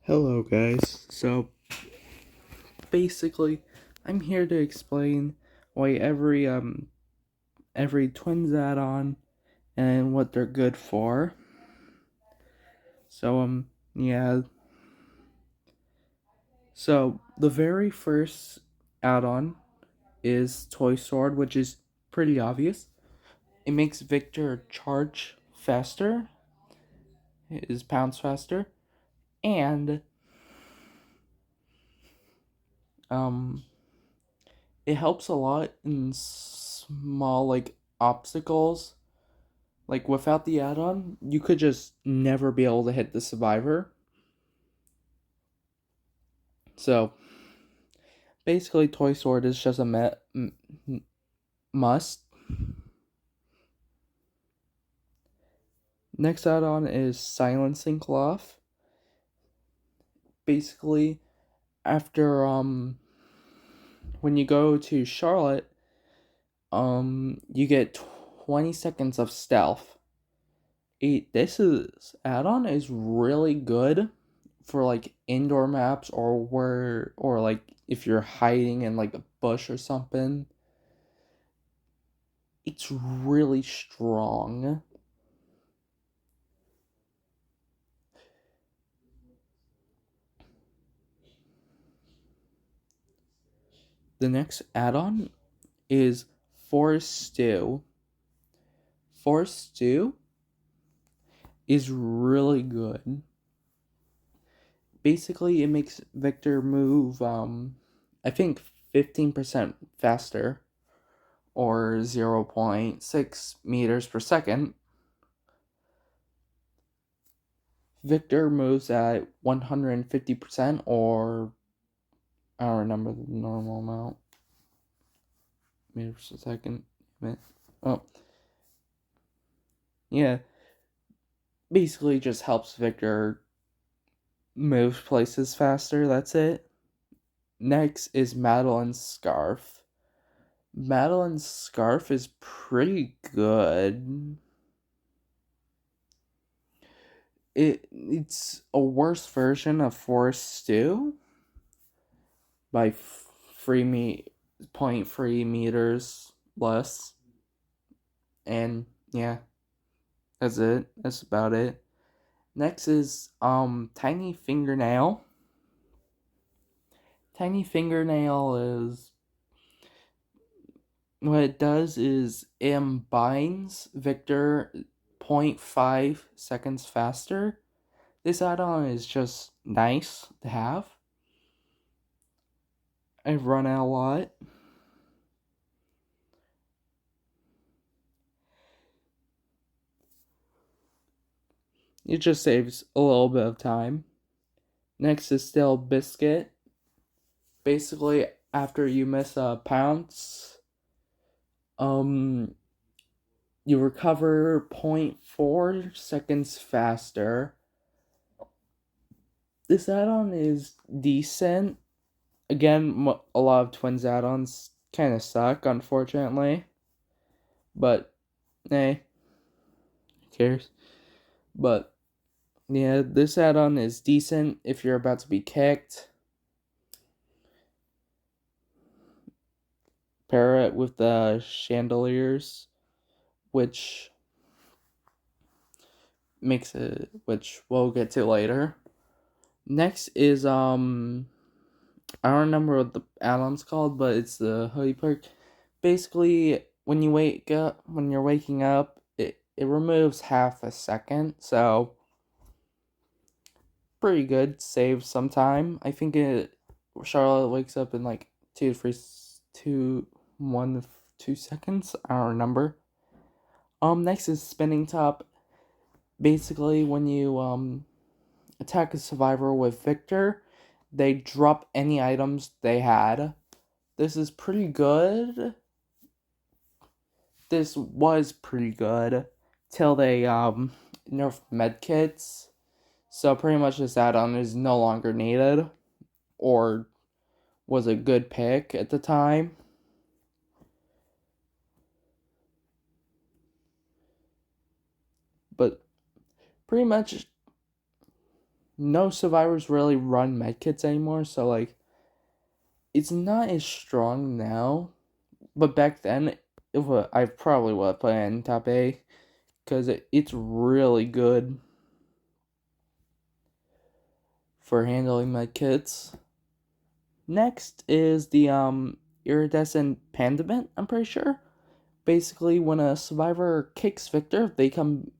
Hello guys. So basically I'm here to explain why every twins add-on and what they're good for. So yeah. So the very first add-on is Toy Sword, which is pretty obvious. It makes Victor charge faster, his pounds faster, and um it helps a lot in small obstacles. Like, without the add-on, you could just never be able to hit the survivor. So, basically, Toy Sword is just a must. Next add-on is Silencing Cloth. Basically, after, when you go to Charlotte, you get 20 seconds of stealth. This add-on is really good for indoor maps or if you're hiding in a bush or something. It's really strong. The next add-on is Forest Stew. Forest Stew is really good. Basically, it makes Victor move I think 15% faster, or 0.6 meters per second. Victor moves at 150%, or I don't remember the normal amount. Meters per second. Oh, yeah. Basically, just helps Victor move places faster. That's it. Next is Madeline's Scarf. Madeline's Scarf is pretty good. It's a worse version of Forest Stew by 0.3 meters less. And yeah, that's it. That's about it. Next is Tiny Fingernail. Tiny Fingernail is what it does is it binds Victor 0.5 seconds faster. This add-on is just nice to have. I've run out a lot. It just saves a little bit of time. Next is still Biscuit. Basically, after you miss a pounce, you recover 0.4 seconds faster. This add-on is decent. Again, a lot of Twins add-ons kind of suck, unfortunately. But, hey, who cares? But, yeah, this add-on is decent if you're about to be kicked. Pair it with the chandeliers, which which we'll get to later. Next is, I don't remember what the add-on's called, but it's the hoodie perk. Basically, when you're waking up, it removes half a second, so pretty good. Saves some time. I think Charlotte wakes up in 2 seconds. I don't remember. Next is Spinning Top. Basically, when you attack a survivor with Victor, they drop any items they had. This is pretty good. This was pretty good till they nerfed medkits. So pretty much this add-on is no longer needed, or was a good pick at the time. But pretty much no survivors really run medkits anymore, so like it's not as strong now. But back then, I probably would have put it in top A because it's really good for handling medkits. Next is the iridescent pandament. I'm pretty sure. Basically, when a survivor kicks Victor, they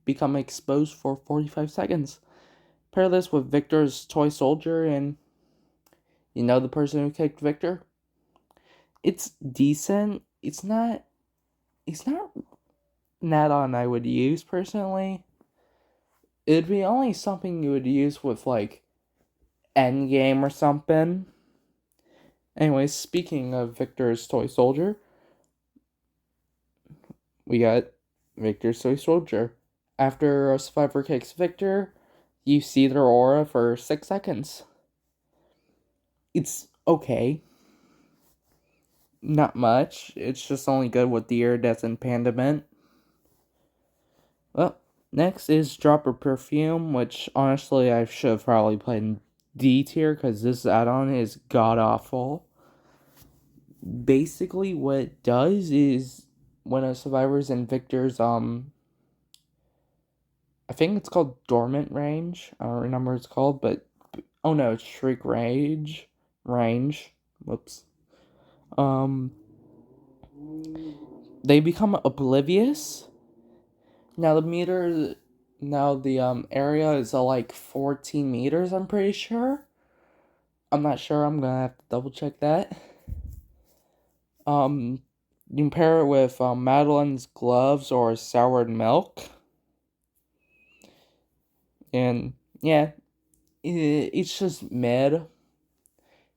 become exposed for 45 seconds. Pair this with Victor's toy soldier, and you know the person who kicked Victor. It's decent. It's not. It's not an add-on I would use personally. It'd be only something you would use with like Endgame or something. Anyways, speaking of Victor's toy soldier, we got Victor's toy soldier. After a survivor kicks Victor, you see their aura for 6 seconds. It's okay. Not much. It's just only good with the iridescent pandament. Well, next is Dropper Perfume, which honestly I should have probably put in D tier because this add-on is god awful. Basically, what it does is when a survivor's in Victor's I think it's called Dormant Range. I don't remember what it's called, but oh no, it's Shriek Range. Whoops. They become oblivious. Now the area is like 14 meters, I'm pretty sure. I'm not sure, I'm gonna have to double check that. You can pair it with Madeline's gloves or soured milk. And yeah, it's just mid.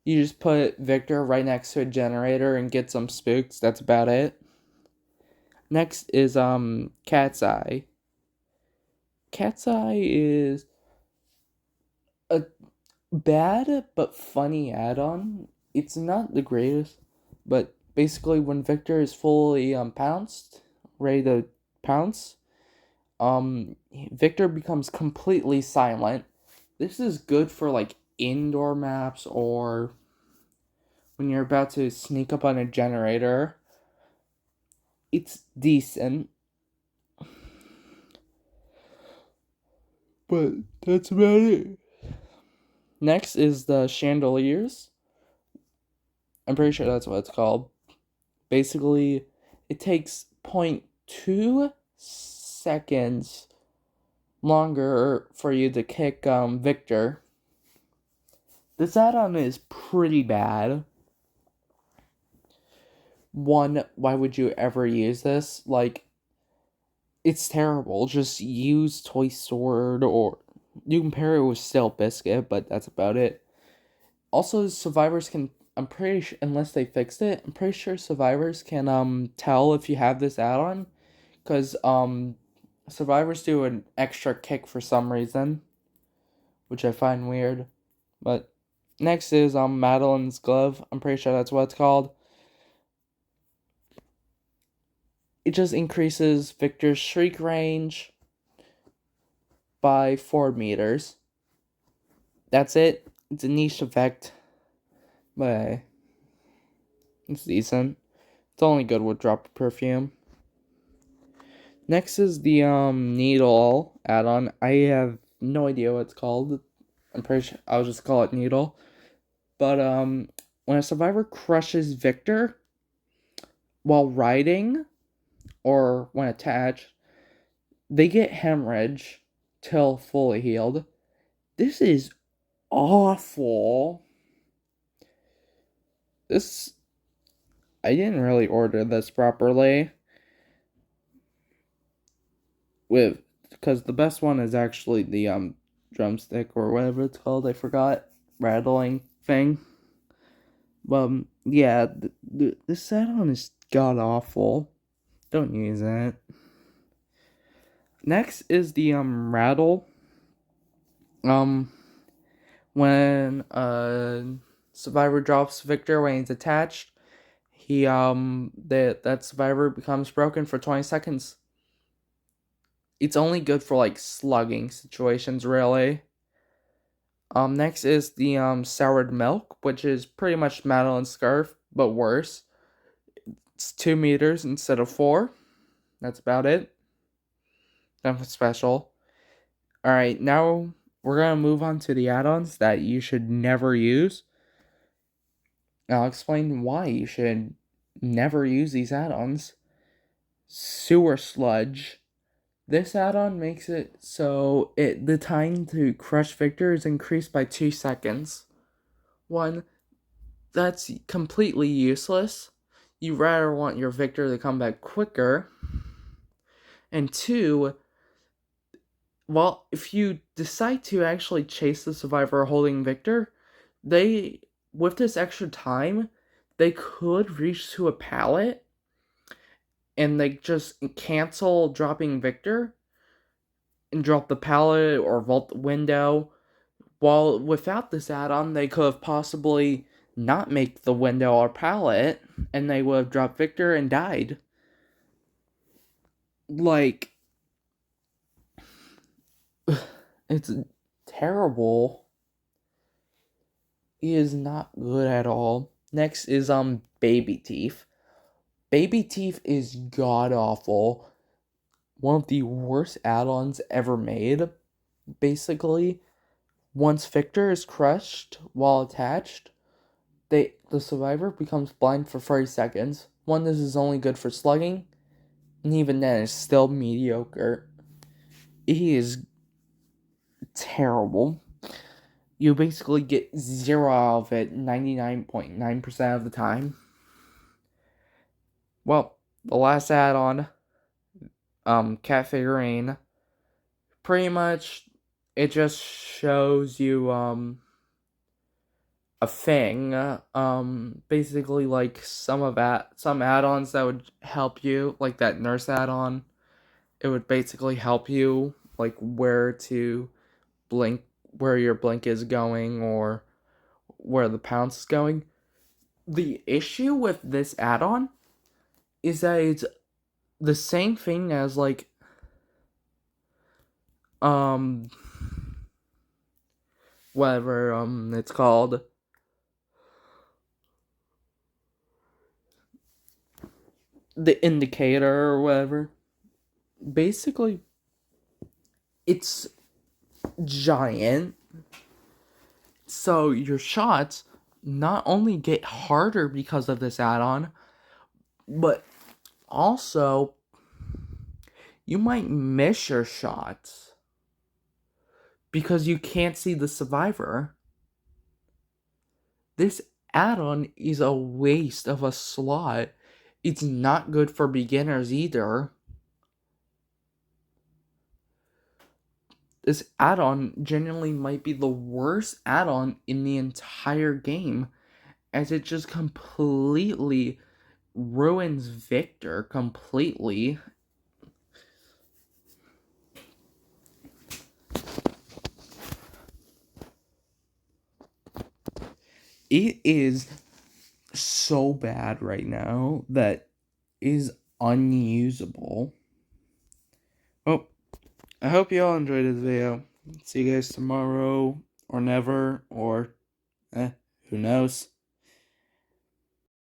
You just put Victor right next to a generator and get some spooks. That's about it. Next is Cat's Eye. Cat's Eye is a bad but funny add-on. It's not the greatest, but basically when Victor is fully pounced, ready to pounce, Victor becomes completely silent. This is good for like indoor maps or when you're about to sneak up on a generator. It's decent. But that's about it. Next is the chandeliers. I'm pretty sure that's what it's called. Basically, it takes 0.2 seconds longer for you to kick Victor. This add-on is pretty bad. One, why would you ever use this? Like, it's terrible. Just use Toy Sword or you can pair it with Stale Biscuit, but that's about it. Also, survivors can. I'm pretty sure, unless they fixed it, I'm pretty sure survivors can tell if you have this add-on, because survivors do an extra kick for some reason, which I find weird. But next is Madeline's glove. I'm pretty sure that's what it's called. It just increases Victor's shriek range by 4 meters. That's it. It's a niche effect, but it's decent. It's only good with Drop of Perfume. Next is the Needle add-on. I have no idea what it's called. I'm pretty sure I'll just call it Needle. But when a survivor crushes Victor while riding or when attached, they get hemorrhage till fully healed. This is awful. I didn't really order this properly. Because the best one is actually the drumstick or whatever it's called. I forgot, rattling thing. Yeah, this add-on is god awful. Don't use it. Next is the rattle. When a survivor drops Victor when he's attached, that survivor becomes broken for 20 seconds. It's only good for like slugging situations, really. Next is the soured milk, which is pretty much Madeline's scarf, but worse. It's 2 meters instead of 4. That's about it. Nothing special. Alright, now we're gonna move on to the add-ons that you should never use. I'll explain why you should never use these add-ons. Sewer sludge. This add-on makes it so the time to crush Victor is increased by 2 seconds. One, that's completely useless. You rather want your Victor to come back quicker. And two, well, if you decide to actually chase the survivor holding Victor, with this extra time, they could reach to a pallet and they just cancel dropping Victor and drop the pallet or vault the window. While without this add-on, they could have possibly not make the window or pallet and they would have dropped Victor and died. Like, it's terrible. It is not good at all. Next is baby teeth. Baby teeth is god awful. One of the worst add-ons ever made. Basically, once Victor is crushed while attached, the survivor becomes blind for 30 seconds. One, this is only good for slugging, and even then it's still mediocre. It is terrible. You basically get 0 out of it 99.9% of the time. Well, the last add-on, cat figurine, pretty much it just shows you a thing, basically like some add-ons that would help you, like that nurse add-on. It would basically help you like where to blink, where your blink is going, or where the pounce is going. The issue with this add-on is that it's the same thing as like whatever it's called, the indicator or whatever. Basically, it's giant, so your shots not only get harder because of this add-on, but also you might miss your shots because you can't see the survivor. This add-on is a waste of a slot. It's not good for beginners either. This add-on genuinely might be the worst add-on in the entire game, as it just completely ruins Victor completely. It is so bad right now that is unusable. Oh, I hope you all enjoyed this video. See you guys tomorrow, or never, or who knows.